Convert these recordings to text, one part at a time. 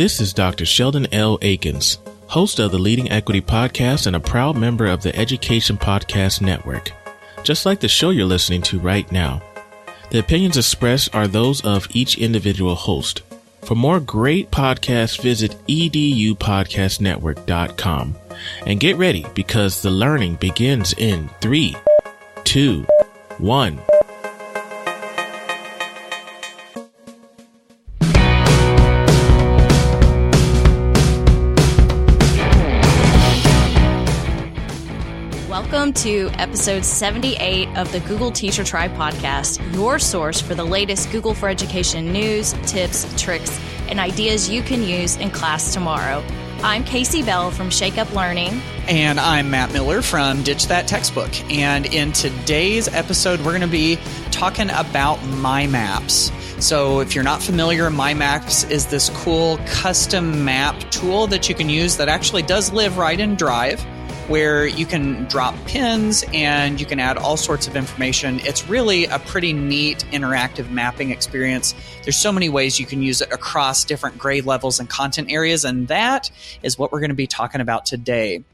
This is Dr. Sheldon L. Akins, host of the Leading Equity Podcast and a proud member of the Education Podcast Network. Just like the show you're listening to right now, the opinions expressed are those of each individual host. For more great podcasts, visit edupodcastnetwork.com. And get ready because the learning begins in 3, 2, 1. Welcome to episode 78 of the Google Teacher Tribe podcast, your source for the latest Google for Education news, tips, tricks, and ideas you can use in class tomorrow. I'm Casey Bell from Shake Up Learning. And I'm Matt Miller from Ditch That Textbook. And in today's episode, we're going to be talking about MyMaps. So if you're not familiar, MyMaps is this cool custom map tool that you can use that actually does live right in Drive, where you can drop pins and you can add all sorts of information. It's really a pretty neat interactive mapping experience. There's so many ways you can use it across different grade levels and content areas, and that is what we're going to be talking about today.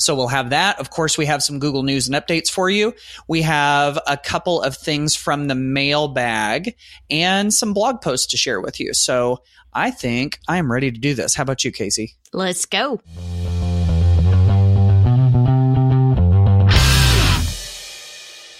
So we'll have that. Of course, we have some Google News and updates for you. We have a couple of things from the mailbag and some blog posts to share with you. So I think I am ready to do this. How about you, Casey? Let's go.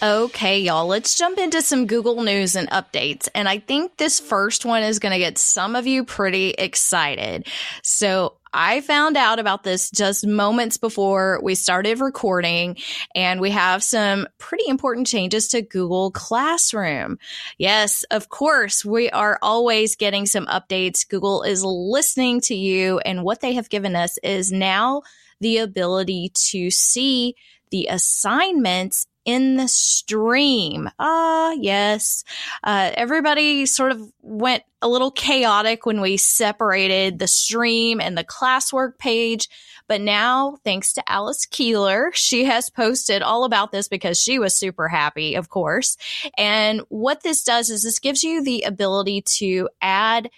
Okay, y'all, let's jump into some Google News and updates. And I think this first one is going to get some of you pretty excited. So I found out about this just moments before we started recording, and we have some pretty important changes to Google Classroom. Yes, of course, we are always getting some updates. Google is listening to you, and what they have given us is now the ability to see the assignments in the stream. Yes. Everybody sort of went a little chaotic when we separated the stream and the classwork page. But now, thanks to Alice Keeler, she has posted all about this because she was super happy, of course. And what this does is this gives you the ability to add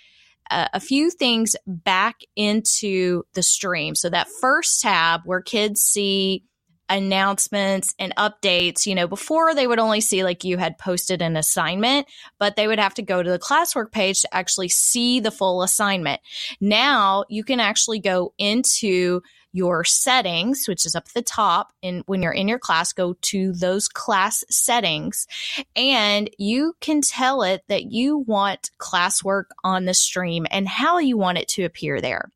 a few things back into the stream. So that first tab where kids see announcements and updates, before they would only see like you had posted an assignment, but they would have to go to the classwork page to actually see the full assignment. Now you can actually go into your settings, which is up at the top, and when you're in your class, go to those class settings, and you can tell it that you want classwork on the stream and how you want it to appear there.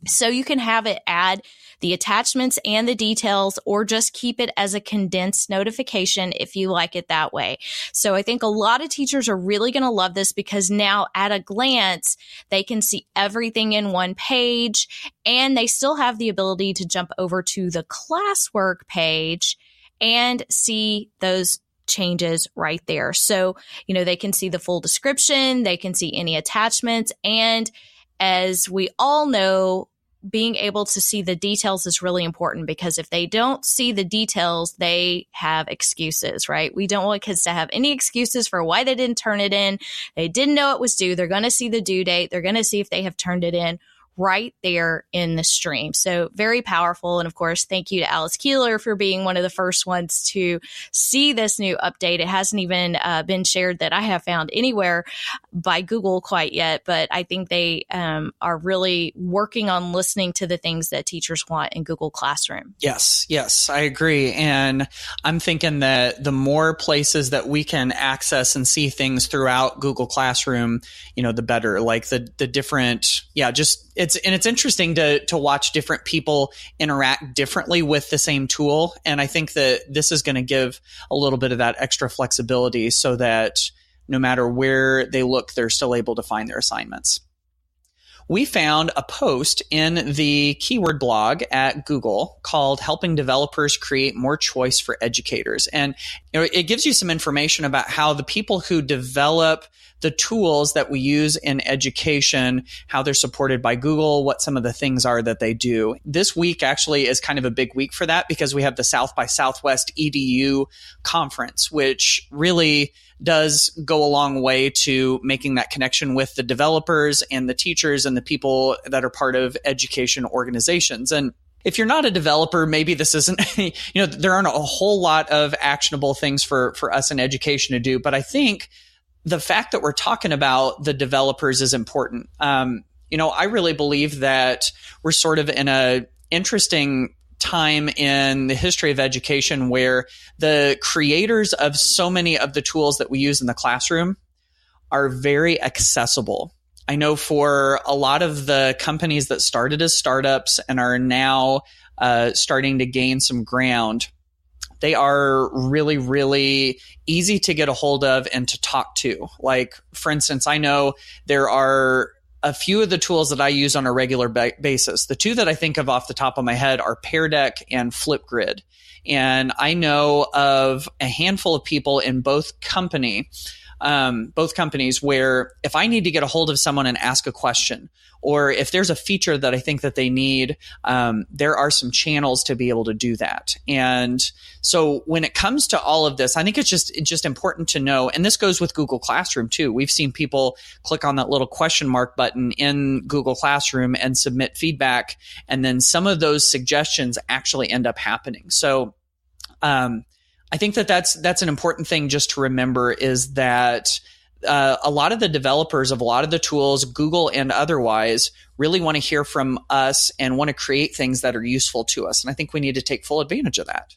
So you can have it add the attachments and the details, or just keep it as a condensed notification if you like it that way. So I think a lot of teachers are really going to love this because now at a glance, they can see everything in one page, and they still have the ability to jump over to the classwork page and see those changes right there. So, they can see the full description, they can see any attachments, and as we all know, being able to see the details is really important, because if they don't see the details, they have excuses, right? We don't want kids to have any excuses for why they didn't turn it in. They didn't know it was due. They're going to see the due date. They're going to see if they have turned it in right there in the stream. So very powerful. And of course, thank you to Alice Keeler for being one of the first ones to see this new update. It hasn't even been shared that I have found anywhere by Google quite yet, but I think they are really working on listening to the things that teachers want in Google Classroom. Yes, I agree. And I'm thinking that the more places that we can access and see things throughout Google Classroom, the better. Like the different, it's interesting to watch different people interact differently with the same tool. And I think that this is going to give a little bit of that extra flexibility so that no matter where they look, they're still able to find their assignments. We found a post in the keyword blog at Google called Helping Developers Create More Choice for Educators. And it gives you some information about how the people who develop the tools that we use in education, how they're supported by Google, what some of the things are that they do. This week actually is kind of a big week for that because we have the South by Southwest EDU conference, which really does go a long way to making that connection with the developers and the teachers and the people that are part of education organizations. And if you're not a developer, maybe this isn't, there aren't a whole lot of actionable things for us in education to do. But I think the fact that we're talking about the developers is important. I really believe that we're sort of in a interesting time in the history of education where the creators of so many of the tools that we use in the classroom are very accessible. I know for a lot of the companies that started as startups and are now starting to gain some ground, they are really, really easy to get a hold of and to talk to. Like, for instance, I know there are a few of the tools that I use on a regular basis. The two that I think of off the top of my head are Pear Deck and Flipgrid. And I know of a handful of people in both companies where if I need to get a hold of someone and ask a question, or if there's a feature that I think that they need, there are some channels to be able to do that. And so when it comes to all of this, I think it's just important to know, and this goes with Google Classroom too. We've seen people click on that little question mark button in Google Classroom and submit feedback, and then some of those suggestions actually end up happening. So I think that's an important thing just to remember, is that a lot of the developers of a lot of the tools, Google and otherwise, really want to hear from us and want to create things that are useful to us. And I think we need to take full advantage of that.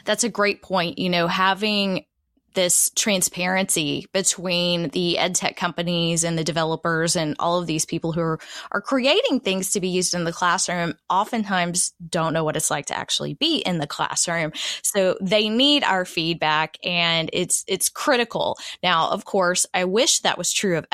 That's a great point. Having this transparency between the ed tech companies and the developers and all of these people who are creating things to be used in the classroom oftentimes don't know what it's like to actually be in the classroom. So they need our feedback, and it's critical. Now, of course, I wish that was true of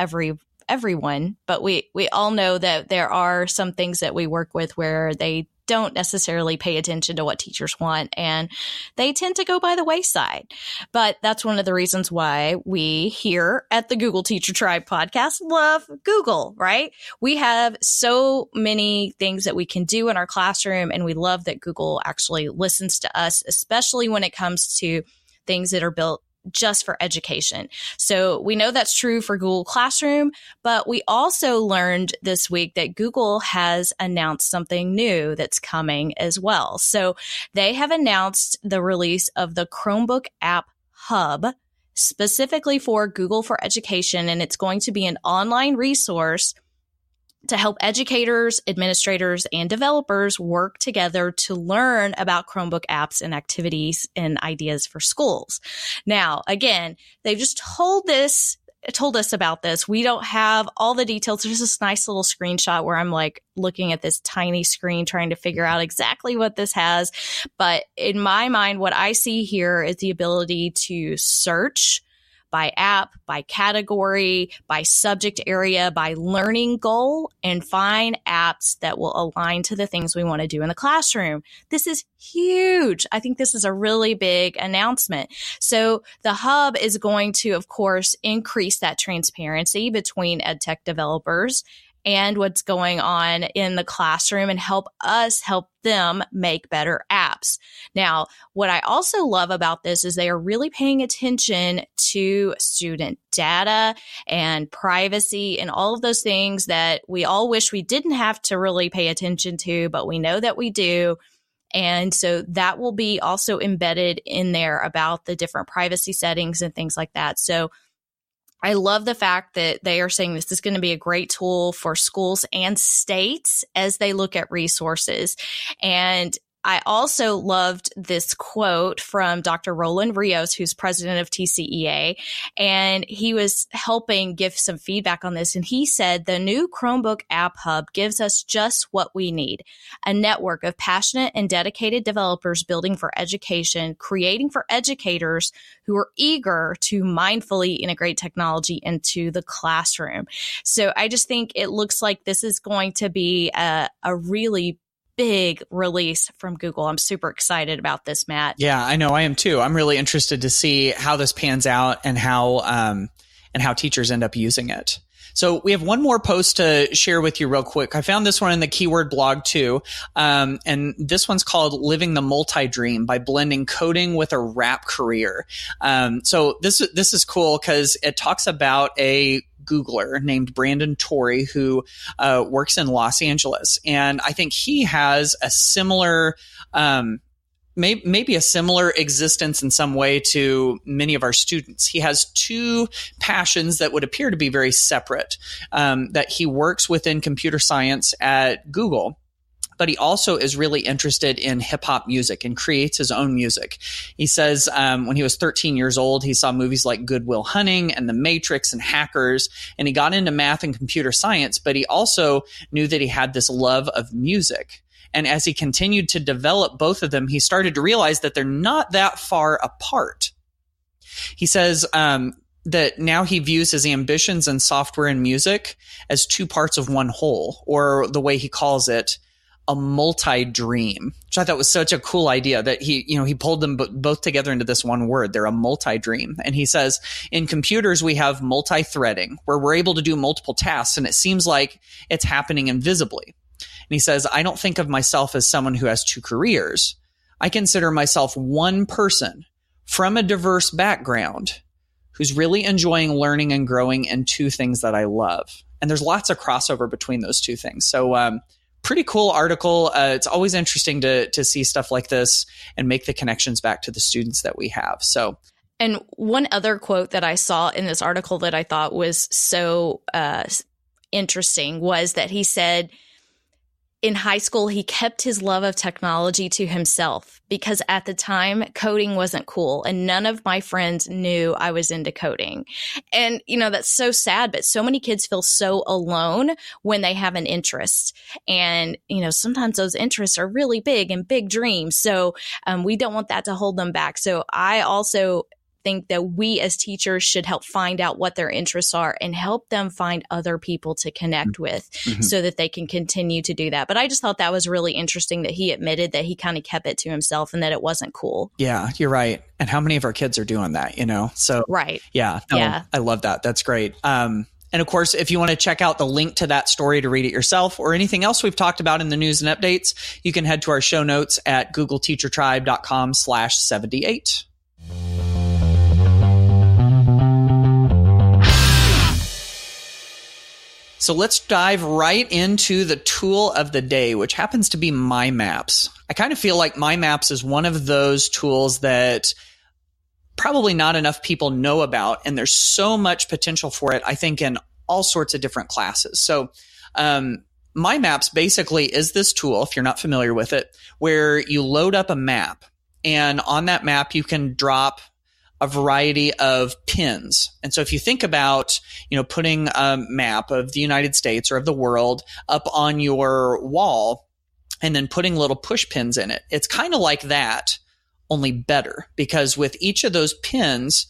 everyone, but we all know that there are some things that we work with where they don't necessarily pay attention to what teachers want, and they tend to go by the wayside. But that's one of the reasons why we here at the Google Teacher Tribe podcast love Google, right? We have so many things that we can do in our classroom, and we love that Google actually listens to us, especially when it comes to things that are built just for education. So we know that's true for Google Classroom, but we also learned this week that Google has announced something new that's coming as well. So they have announced the release of the Chromebook App Hub specifically for Google for Education, and it's going to be an online resource to help educators, administrators, and developers work together to learn about Chromebook apps and activities and ideas for schools. Now, again, they've just told us about this. We don't have all the details. There's this nice little screenshot where I'm like looking at this tiny screen trying to figure out exactly what this has. But in my mind, what I see here is the ability to search by app, by category, by subject area, by learning goal, and find apps that will align to the things we want to do in the classroom. This is huge. I think this is a really big announcement. So the hub is going to, of course, increase that transparency between EdTech developers and what's going on in the classroom and help them make better apps. Now, what I also love about this is they are really paying attention to student data and privacy and all of those things that we all wish we didn't have to really pay attention to, but we know that we do. And so that will be also embedded in there about the different privacy settings and things like that. So I love the fact that they are saying this is going to be a great tool for schools and states as they look at resources. And I also loved this quote from Dr. Roland Rios, who's president of TCEA, and he was helping give some feedback on this. And he said, the new Chromebook App Hub gives us just what we need, a network of passionate and dedicated developers building for education, creating for educators who are eager to mindfully integrate technology into the classroom. So I just think it looks like this is going to be a really big release from Google. I'm super excited about this, Matt. Yeah, I know. I am too. I'm really interested to see how this pans out and how teachers end up using it. So we have one more post to share with you real quick. I found this one in the Keyword blog too. And this one's called Living the Multidream by Blending Coding with a Rap Career. So this is cool because it talks about a Googler named Brandon Torrey who works in Los Angeles. And I think he has a similar maybe a similar existence in some way to many of our students. He has two passions that would appear to be very separate, that he works within computer science at Google, but he also is really interested in hip hop music and creates his own music. He says when he was 13 years old, he saw movies like Good Will Hunting and The Matrix and Hackers, and he got into math and computer science, but he also knew that he had this love of music. And as he continued to develop both of them, he started to realize that they're not that far apart. He says that now he views his ambitions in software and music as two parts of one whole, or the way he calls it, a multi-dream, which I thought was such a cool idea that he pulled them both together into this one word. They're a multi-dream. And he says, in computers, we have multi-threading, where we're able to do multiple tasks, and it seems like it's happening invisibly. And he says, I don't think of myself as someone who has two careers. I consider myself one person from a diverse background who's really enjoying learning and growing in two things that I love. And there's lots of crossover between those two things. So pretty cool article. It's always interesting to see stuff like this and make the connections back to the students that we have. So, and one other quote that I saw in this article that I thought was so interesting was that he said, in high school, he kept his love of technology to himself because at the time, coding wasn't cool and none of my friends knew I was into coding. And, that's so sad, but so many kids feel so alone when they have an interest. And, sometimes those interests are really big and big dreams. So we don't want that to hold them back. So I also think that we as teachers should help find out what their interests are and help them find other people to connect with so that they can continue to do that. But I just thought that was really interesting that he admitted that he kind of kept it to himself and that it wasn't cool. Yeah, you're right. And how many of our kids are doing that, So, right. Yeah. No, yeah. I love that. That's great. And of course, if you want to check out the link to that story to read it yourself or anything else we've talked about in the news and updates, you can head to our show notes at googleteachertribe.com/78. So let's dive right into the tool of the day, which happens to be MyMaps. I kind of feel like MyMaps is one of those tools that probably not enough people know about, and there's so much potential for it, I think, in all sorts of different classes. So MyMaps basically is this tool, if you're not familiar with it, where you load up a map, and on that map you can drop a variety of pins. And so if you think about, putting a map of the United States or of the world up on your wall and then putting little push pins in it, it's kind of like that, only better, because with each of those pins,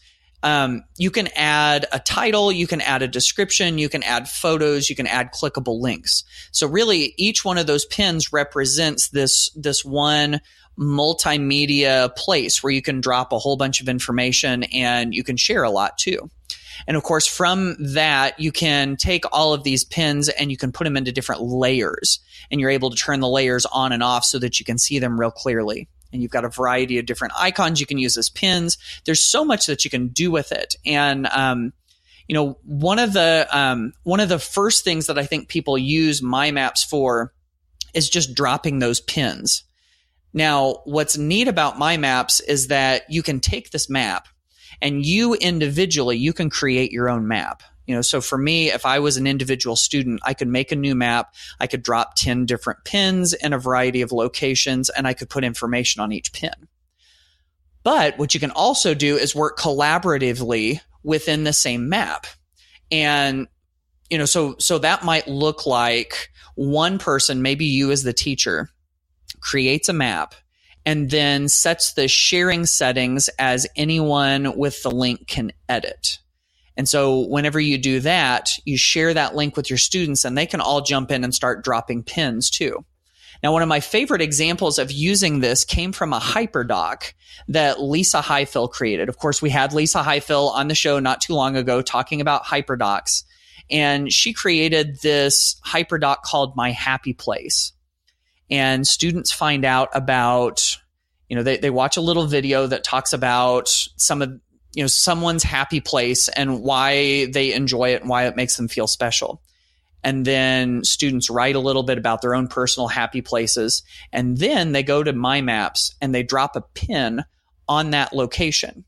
you can add a title, you can add a description, you can add photos, you can add clickable links. So really each one of those pins represents this one multimedia place where you can drop a whole bunch of information and you can share a lot too. And of course, from that, you can take all of these pins and you can put them into different layers, and you're able to turn the layers on and off so that you can see them real clearly. And you've got a variety of different icons you can use as pins. There's so much that you can do with it. And one of the first things that I think people use MyMaps for is just dropping those pins. Now, what's neat about MyMaps is that you can take this map and you individually, you can create your own map. So for me, if I was an individual student, I could make a new map. I could drop 10 different pins in a variety of locations, and I could put information on each pin. But what you can also do is work collaboratively within the same map. And, so that might look like one person, maybe you as the teacher, creates a map and then sets the sharing settings as anyone with the link can edit. And so whenever you do that, you share that link with your students and they can all jump in and start dropping pins too. Now, one of my favorite examples of using this came from a hyperdoc that Lisa Highfill created. Of course, we had Lisa Highfill on the show not too long ago talking about hyperdocs, and she created this hyperdoc called My Happy Place. And students find out about, they watch a little video that talks about someone's happy place and why they enjoy it and why it makes them feel special. And then students write a little bit about their own personal happy places. And then they go to MyMaps and they drop a pin on that location.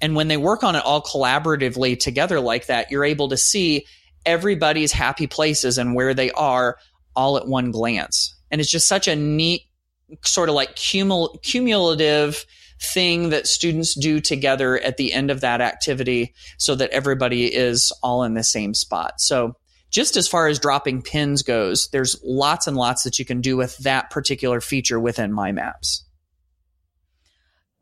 And when they work on it all collaboratively together like that, you're able to see everybody's happy places and where they are all at one glance. And it's just such a neat sort of like cumulative thing that students do together at the end of that activity so that everybody is all in the same spot. So just as far as dropping pins goes, there's lots and lots that you can do with that particular feature within MyMaps.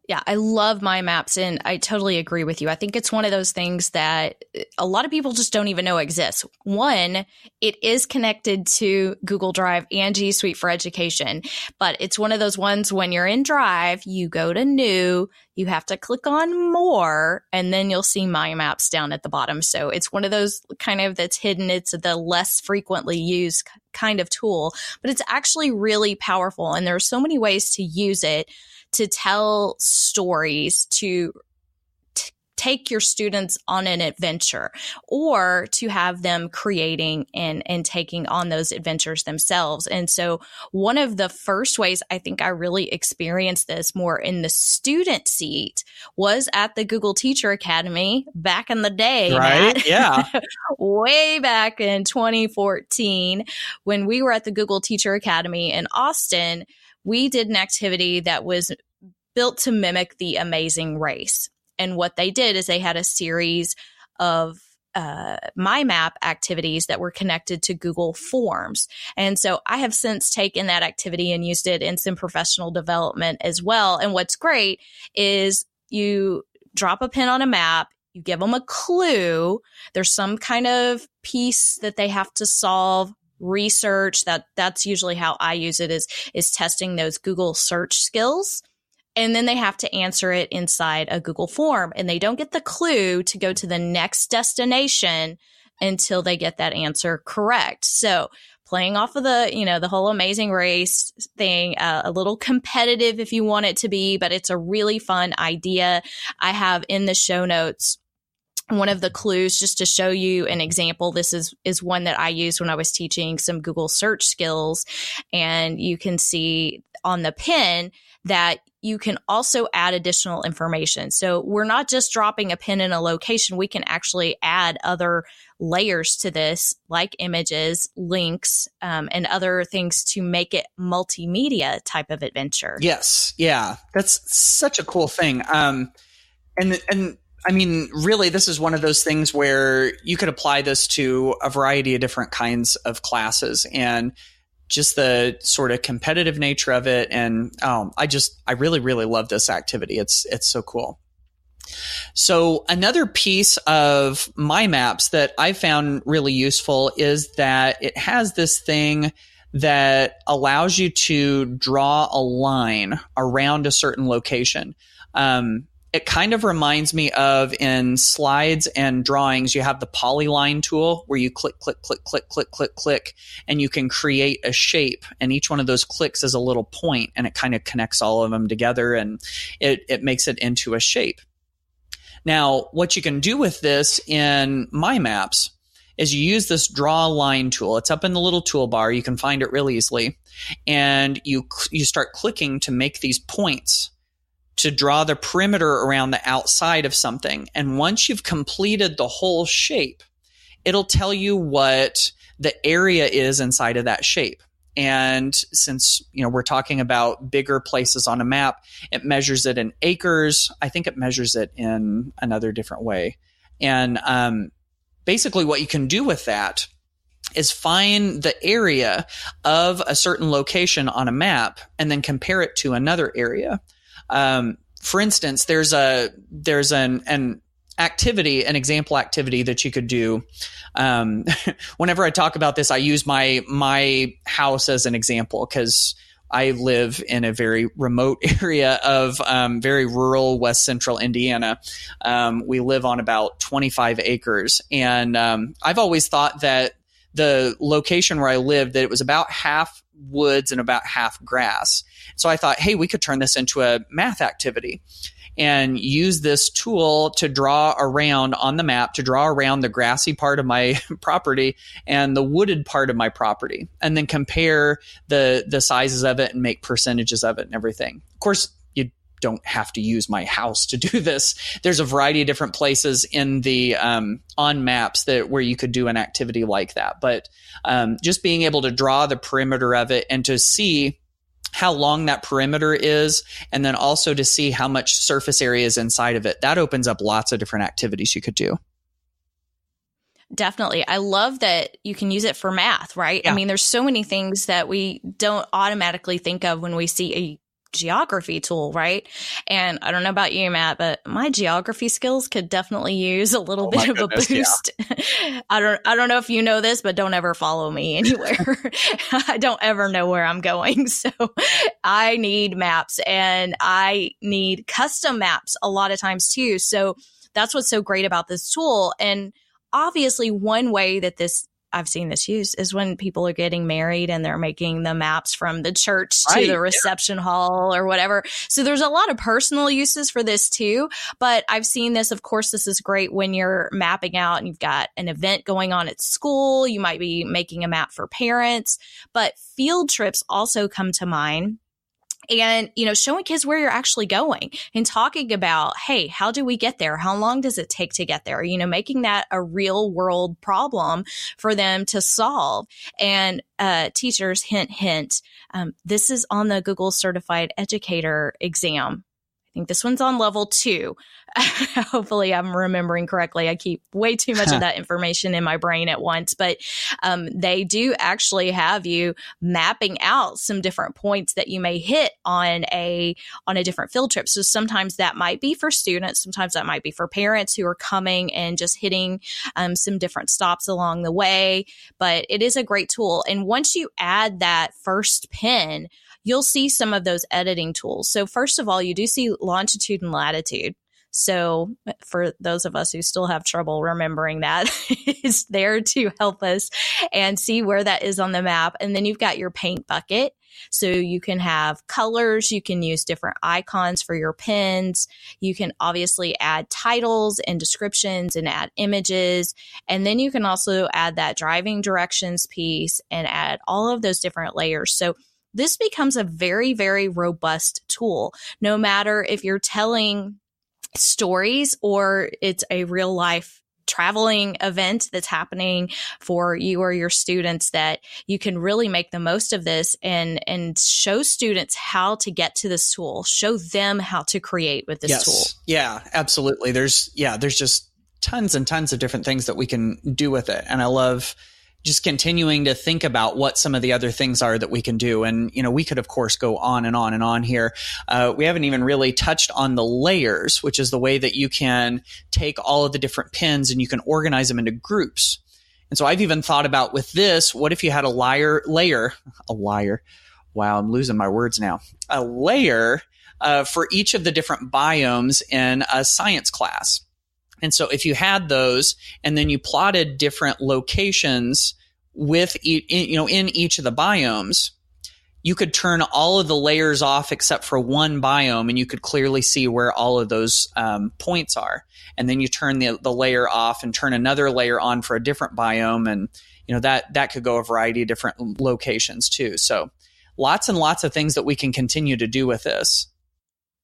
Yeah, I love MyMaps, and I totally agree with you. I think it's one of those things that a lot of people just don't even know exists. One, it is connected to Google Drive and G Suite for Education, but it's one of those ones when you're in Drive, you go to New, you have to click on More, and then you'll see MyMaps down at the bottom. So it's one of those kind of that's hidden. It's the less frequently used kind of tool, but it's actually really powerful, and there are so many ways to use it to tell stories, to take your students on an adventure, or to have them creating and taking on those adventures themselves. And so one of the first ways I think I really experienced this more in the student seat was at the Google Teacher Academy back in the day. Right? Matt. Yeah. Way back in 2014, when we were at the Google Teacher Academy in Austin, we did an activity that was built to mimic the Amazing Race. And what they did is they had a series of MyMap activities that were connected to Google Forms. And so I have since taken that activity and used it in some professional development as well. And what's great is you drop a pin on a map, you give them a clue, there's some kind of piece that they have to solve, research. That's usually how I use it, is testing those Google search skills. And then they have to answer it inside a Google form, and they don't get the clue to go to the next destination until they get that answer correct. So playing off of the whole Amazing Race thing, a little competitive if you want it to be, but it's a really fun idea. I have in the show notes one of the clues just to show you an example. This is one that I used when I was teaching some Google search skills. And you can see on the pin that you can also add additional information. So we're not just dropping a pin in a location. We can actually add other layers to this, like images, links, and other things to make it multimedia type of adventure. Yes. Yeah. That's such a cool thing. And I mean, really, this is one of those things where you could apply this to a variety of different kinds of classes, and just the sort of competitive nature of it. And I really, really love this activity. It's so cool. So another piece of MyMaps that I found really useful is that it has this thing that allows you to draw a line around a certain location. It kind of reminds me of, in slides and drawings, you have the Polyline Tool where you click, click, click, click, click, click, click, and you can create a shape. And each one of those clicks is a little point, and it kind of connects all of them together, and it makes it into a shape. Now, what you can do with this in MyMaps is you use this Draw Line tool. It's up in the little toolbar. You can find it really easily. And you start clicking to make these points to draw the perimeter around the outside of something. And once you've completed the whole shape, it'll tell you what the area is inside of that shape. And since, we're talking about bigger places on a map, it measures it in acres. I think it measures it in another different way. And basically what you can do with that is find the area of a certain location on a map and then compare it to another area. For instance, there's an an example activity that you could do. Whenever I talk about this, I use my house as an example because I live in a very remote area of very rural West Central Indiana. We live on about 25 acres. And I've always thought that the location where I lived, that it was about half woods and about half grass. So I thought, hey, we could turn this into a math activity and use this tool to draw around on the map, to draw around the grassy part of my property and the wooded part of my property, and then compare the sizes of it and make percentages of it and everything. Of course, you don't have to use my house to do this. There's a variety of different places in the on maps where you could do an activity like that. But just being able to draw the perimeter of it and to see how long that perimeter is, and then also to see how much surface area is inside of it. That opens up lots of different activities you could do. Definitely. I love that you can use it for math, right? Yeah. I mean, there's so many things that we don't automatically think of when we see a geography tool, right? And I don't know about you, Matt, but my geography skills could definitely use a little bit of a boost. Yeah. I don't know if you know this, but don't ever follow me anywhere. I don't ever know where I'm going. So I need maps, and I need custom maps a lot of times too. So that's what's so great about this tool. And obviously one way that I've seen this used is when people are getting married and they're making the maps from the church to the reception hall or whatever. So there's a lot of personal uses for this too. But I've seen this, of course, this is great when you're mapping out and you've got an event going on at school. You might be making a map for parents, but field trips also come to mind. And, showing kids where you're actually going and talking about, hey, how do we get there? How long does it take to get there? Making that a real world problem for them to solve. And teachers, hint, hint, this is on the Google Certified Educator exam. I think this one's on level 2. Hopefully I'm remembering correctly. I keep way too much of that information in my brain at once, but they do actually have you mapping out some different points that you may hit on a different field trip. So sometimes that might be for students. Sometimes that might be for parents who are coming and just hitting some different stops along the way. But it is a great tool. And once you add that first pin, you'll see some of those editing tools. So first of all, you do see longitude and latitude. So for those of us who still have trouble remembering that, it's there to help us and see where that is on the map. And then you've got your paint bucket. So you can have colors, you can use different icons for your pins. You can obviously add titles and descriptions and add images. And then you can also add that driving directions piece and add all of those different layers. So this becomes a very, very robust tool, no matter if you're telling stories or it's a real life traveling event that's happening for you or your students, that you can really make the most of this and show students how to get to this tool, show them how to create with this tool. Yeah, absolutely. There's just tons and tons of different things that we can do with it. And I love just continuing to think about what some of the other things are that we can do. And, we could, of course, go on and on and on here. We haven't even really touched on the layers, which is the way that you can take all of the different pins and you can organize them into groups. And so I've even thought about with this, what if you had a layer? Wow, I'm losing my words now. A layer for each of the different biomes in a science class. And so if you had those and then you plotted different locations with in each of the biomes, you could turn all of the layers off except for one biome, and you could clearly see where all of those points are. And then you turn the layer off and turn another layer on for a different biome, and that could go a variety of different locations too. So lots and lots of things that we can continue to do with this.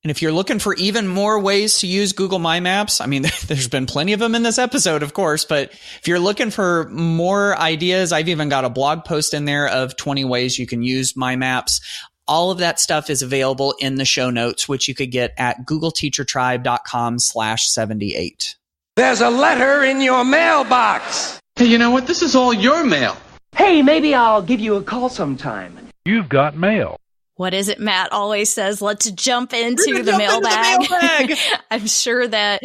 And if you're looking for even more ways to use Google MyMaps, I mean, there's been plenty of them in this episode, of course, but if you're looking for more ideas, I've even got a blog post in there of 20 ways you can use MyMaps. All of that stuff is available in the show notes, which you could get at googleteachertribe.com/78. There's a letter in your mailbox. Hey, you know what? This is all your mail. Hey, maybe I'll give you a call sometime. You've got mail. what is it Matt always says? Let's jump into the mailbag. I'm sure that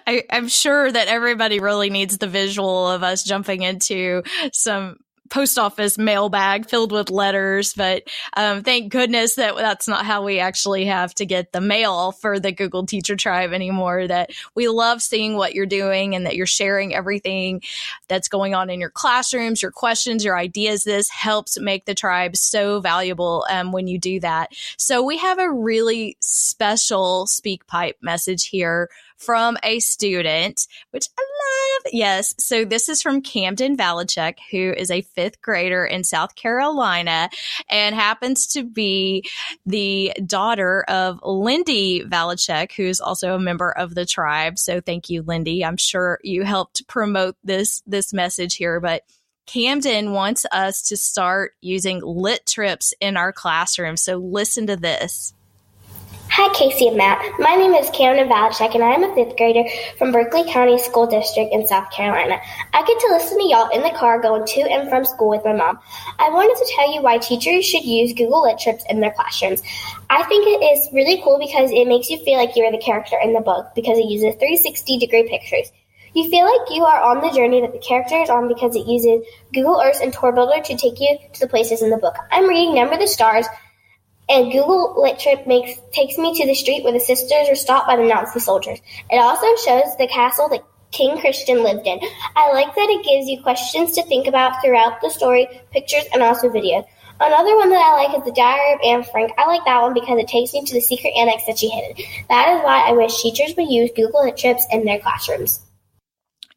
I'm sure that everybody really needs the visual of us jumping into some post office mailbag filled with letters, but thank goodness that that's not how we actually have to get the mail for the Google Teacher Tribe anymore. That we love seeing what you're doing and that you're sharing everything that's going on in your classrooms, your questions, your ideas. This helps make the tribe so valuable when you do that. So we have a really special SpeakPipe message here from a student, which I love. Yes. So this is from Camden Valachek, who is a 5th grader in South Carolina and happens to be the daughter of Lindy Valachek, who's also a member of the tribe. So thank you, Lindy. I'm sure you helped promote this message here, but Camden wants us to start using lit trips in our classroom. So listen to this. Hi, Casey and Matt. My name is Camden Valachek, and I am a 5th grader from Berkeley County School District in South Carolina. I get to listen to y'all in the car going to and from school with my mom. I wanted to tell you why teachers should use Google Lit Trips in their classrooms. I think it is really cool because it makes you feel like you're the character in the book because it uses 360-degree pictures. You feel like you are on the journey that the character is on because it uses Google Earth and Tour Builder to take you to the places in the book. I'm reading Number the Stars, and Google Lit Trip takes me to the street where the sisters are stopped by the Nazi soldiers. It also shows the castle that King Christian lived in. I like that it gives you questions to think about throughout the story, pictures, and also videos. Another one that I like is the Diary of Anne Frank. I like that one because it takes me to the secret annex that she hid in. That is why I wish teachers would use Google Lit Trips in their classrooms.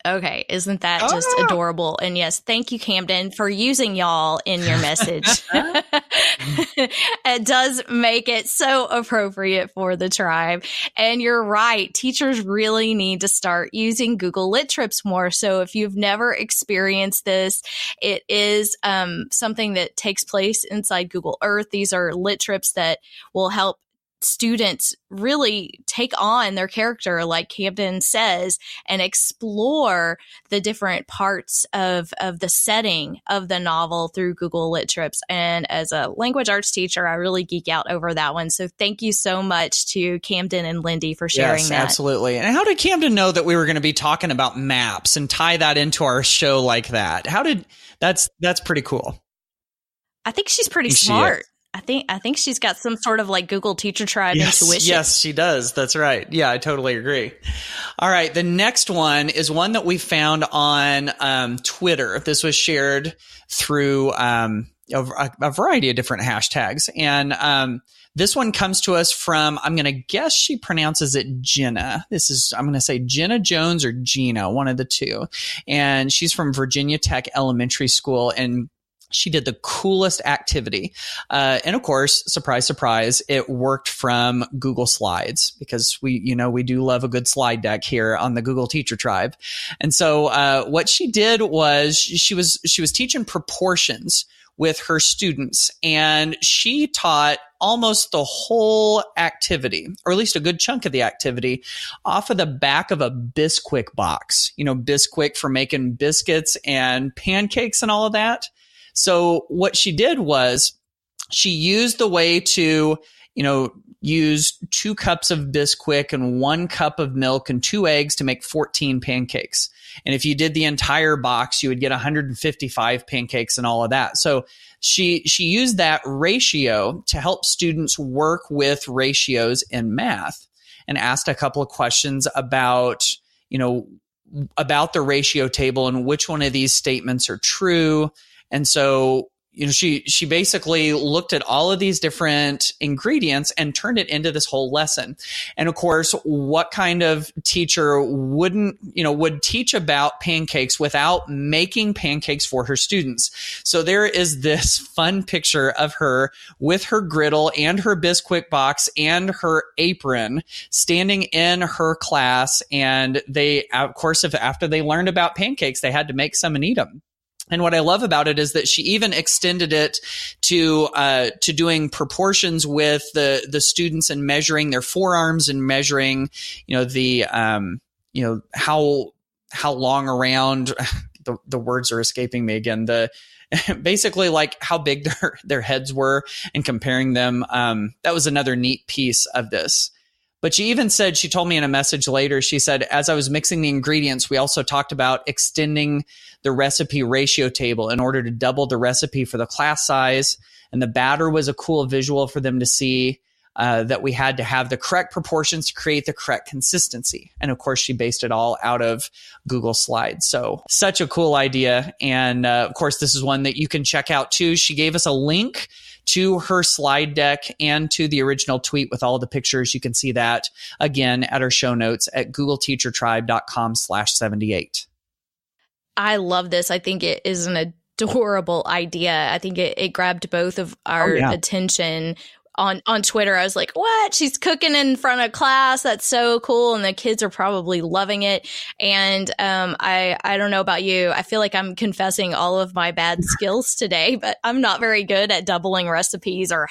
Okay, isn't that just adorable? And yes, thank you, Camden, for using y'all in your message. It does make it so appropriate for the tribe. And you're right, teachers really need to start using Google Lit Trips more. So if you've never experienced this, it is something that takes place inside Google Earth. These are lit trips that will help students really take on their character, like Camden says, and explore the different parts of the setting of the novel through Google Lit Trips. And as a language arts teacher, I really geek out over that one. So thank you so much to Camden and Lindy for sharing that. Absolutely. And how did Camden know that we were going to be talking about maps and tie that into our show like that? That's pretty cool. I think she's pretty smart. I think she's got some sort of like Google Teacher Tribe intuition. Yes, she does. That's right. Yeah, I totally agree. All right. The next one is one that we found on Twitter. This was shared through a variety of different hashtags. And this one comes to us from, I'm going to guess she pronounces it Jenna. I'm going to say Jenna Jones or Gina, one of the two. And she's from Virginia Tech Elementary School. And she did the coolest activity. And of course, surprise, surprise, it worked from Google Slides because we do love a good slide deck here on the Google Teacher Tribe. And so what she did was she was teaching proportions with her students, and she taught almost the whole activity, or at least a good chunk of the activity, off of the back of a Bisquick box. Bisquick for making biscuits and pancakes and all of that. So what she did was she used the way to, use 2 cups of Bisquick and 1 cup of milk and 2 eggs to make 14 pancakes. And if you did the entire box, you would get 155 pancakes and all of that. So she used that ratio to help students work with ratios in math and asked a couple of questions about the ratio table and which one of these statements are true. And so, she basically looked at all of these different ingredients and turned it into this whole lesson. And of course, what kind of teacher would teach about pancakes without making pancakes for her students? So there is this fun picture of her with her griddle and her Bisquick box and her apron standing in her class. And they, of course, after they learned about pancakes, they had to make some and eat them. And what I love about it is that she even extended it to doing proportions with the students and measuring their forearms and measuring, how long around, the words are escaping me again. Basically like how big their heads were and comparing them. That was another neat piece of this. But she even said, she told me in a message later, she said, as I was mixing the ingredients, we also talked about extending the recipe ratio table in order to double the recipe for the class size. And the batter was a cool visual for them to see, that we had to have the correct proportions to create the correct consistency. And of course, she based it all out of Google Slides. So such a cool idea. And of course, this is one that you can check out too. She gave us a link to her slide deck and to the original tweet with all the pictures. You can see that again at our show notes at googleteachertribe.com/78. I love this. I think it is an adorable idea. I think it grabbed both of our attention on Twitter. I was like, what? She's cooking in front of class. That's so cool. And the kids are probably loving it. And I don't know about you. I feel like I'm confessing all of my bad skills today, but I'm not very good at doubling recipes or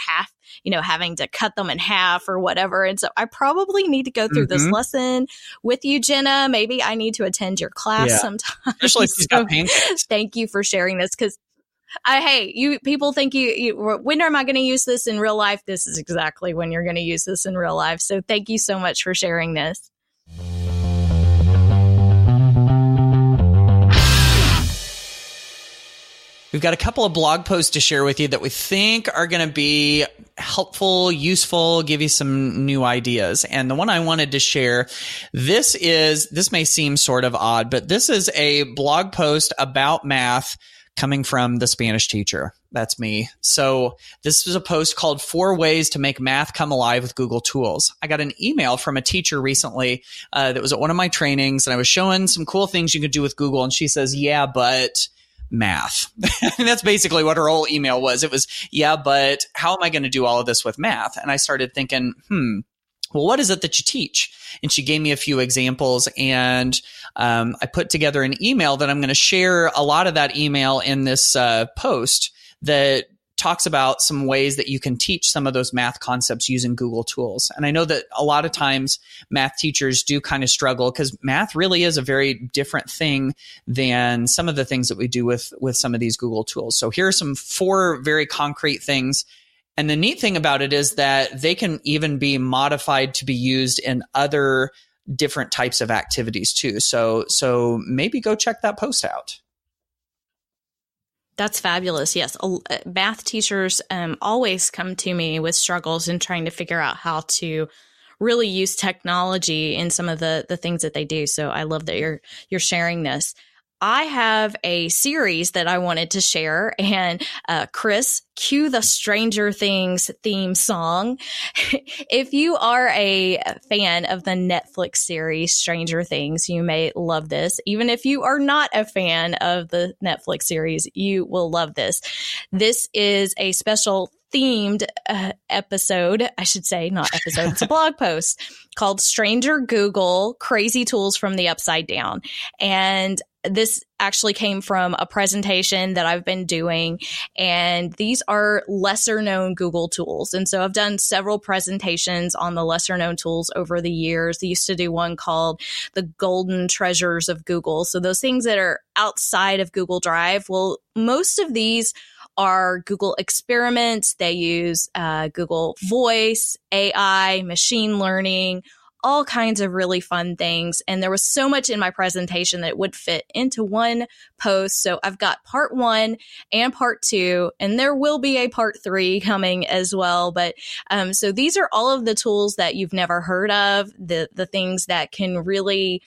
having to cut them in half or whatever. And so I probably need to go through this lesson with you, Jenna. Maybe I need to attend your class sometime. Especially if she's got pancakes. Thank you for sharing this, because you people think when am I going to use this in real life? This is exactly when you're going to use this in real life. So thank you so much for sharing this. We've got a couple of blog posts to share with you that we think are going to be helpful, useful, give you some new ideas. And the one I wanted to share, this may seem sort of odd, but this is a blog post about math coming from the Spanish teacher. That's me. So this was a post called 4 Ways to Make Math Come Alive with Google Tools. I got an email from a teacher recently that was at one of my trainings, and I was showing some cool things you could do with Google. And she says, yeah, but math. And that's basically what her whole email was. It was, yeah, but how am I going to do all of this with math? And I started thinking, well, what is it that you teach? And she gave me a few examples, and I put together an email that I'm going to share a lot of that email in this post that talks about some ways that you can teach some of those math concepts using Google tools. And I know that a lot of times math teachers do kind of struggle because math really is a very different thing than some of the things that we do with some of these Google tools. So here are some 4 very concrete things. And the neat thing about it is that they can even be modified to be used in other different types of activities too. So maybe go check that post out. That's fabulous. Yes. Math teachers always come to me with struggles in trying to figure out how to really use technology in some of the things that they do. So I love that you're sharing this. I have a series that I wanted to share, and Chris, cue the Stranger Things theme song. If you are a fan of the Netflix series Stranger Things, you may love this. Even if you are not a fan of the Netflix series, you will love this. This is a special themed episode, I should say, not episode, it's a blog post called Stranger Google, Crazy Tools from the Upside Down. And this actually came from a presentation that I've been doing, and these are lesser known Google tools. And so I've done several presentations on the lesser known tools over the years. I used to do one called the Golden Treasures of Google. So those things that are outside of Google Drive. Well, most of these are Google experiments. They use Google Voice, AI, machine learning, all kinds of really fun things. And there was so much in my presentation that would fit into one post. So I've got part 1 and part 2, and there will be a part 3 coming as well. But so these are all of the tools that you've never heard of, the things that can really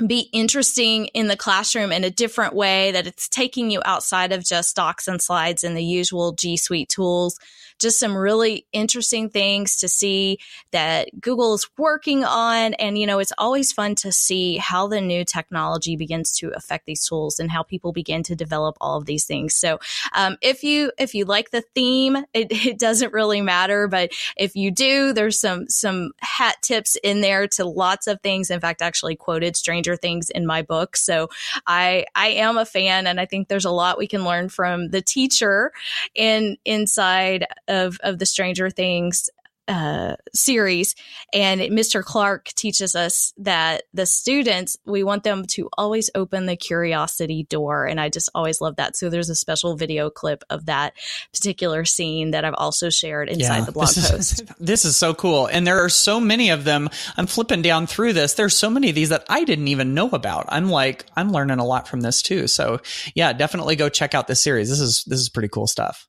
be interesting in the classroom in a different way, that it's taking you outside of just docs and slides and the usual G Suite tools. Just some really interesting things to see that Google is working on. And, it's always fun to see how the new technology begins to affect these tools and how people begin to develop all of these things. So if you like the theme, it doesn't really matter. But if you do, there's some hat tips in there to lots of things. In fact, I actually quoted Stranger Things in my book. So I am a fan, and I think there's a lot we can learn from the teacher inside of the Stranger Things series, and Mr. Clark teaches us that the students, we want them to always open the curiosity door, and I just always love that. So there's a special video clip of that particular scene that I've also shared inside the blog post. This is so cool, and there are so many of them. I'm flipping down through this. There's so many of these that I didn't even know about. I'm learning a lot from this too. So yeah, definitely go check out this series. This is pretty cool stuff.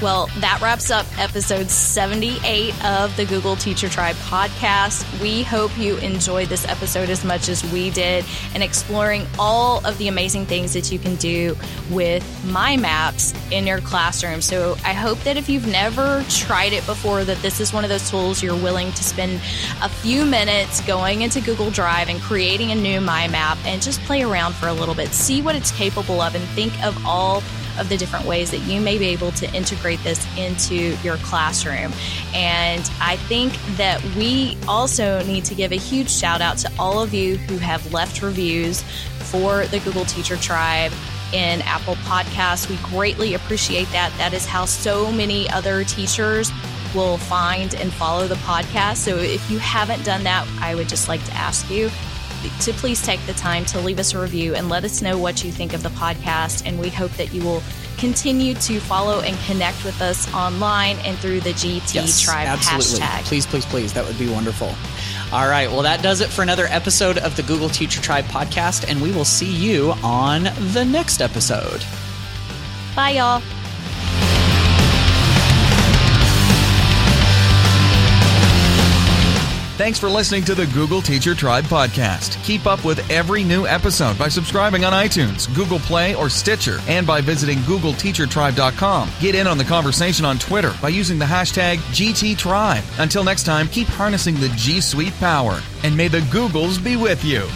Well, that wraps up episode 78 of the Google Teacher Tribe podcast. We hope you enjoyed this episode as much as we did in exploring all of the amazing things that you can do with MyMaps in your classroom. So I hope that if you've never tried it before, that this is one of those tools you're willing to spend a few minutes going into Google Drive and creating a new MyMap and just play around for a little bit, see what it's capable of, and think of all of the different ways that you may be able to integrate this into your classroom. And I think that we also need to give a huge shout out to all of you who have left reviews for the Google Teacher Tribe in Apple Podcasts. We greatly appreciate that. That is how so many other teachers will find and follow the podcast. So if you haven't done that, I would just like to ask you to please take the time to leave us a review and let us know what you think of the podcast. And we hope that you will continue to follow and connect with us online and through the GT Tribe hashtag. Please. That would be wonderful. All right. Well, that does it for another episode of the Google Teacher Tribe podcast, and we will see you on the next episode. Bye, y'all. Thanks for listening to the Google Teacher Tribe podcast. Keep up with every new episode by subscribing on iTunes, Google Play, or Stitcher, and by visiting GoogleTeacherTribe.com. Get in on the conversation on Twitter by using the hashtag GTTribe. Until next time, keep harnessing the G Suite power, and may the Googles be with you.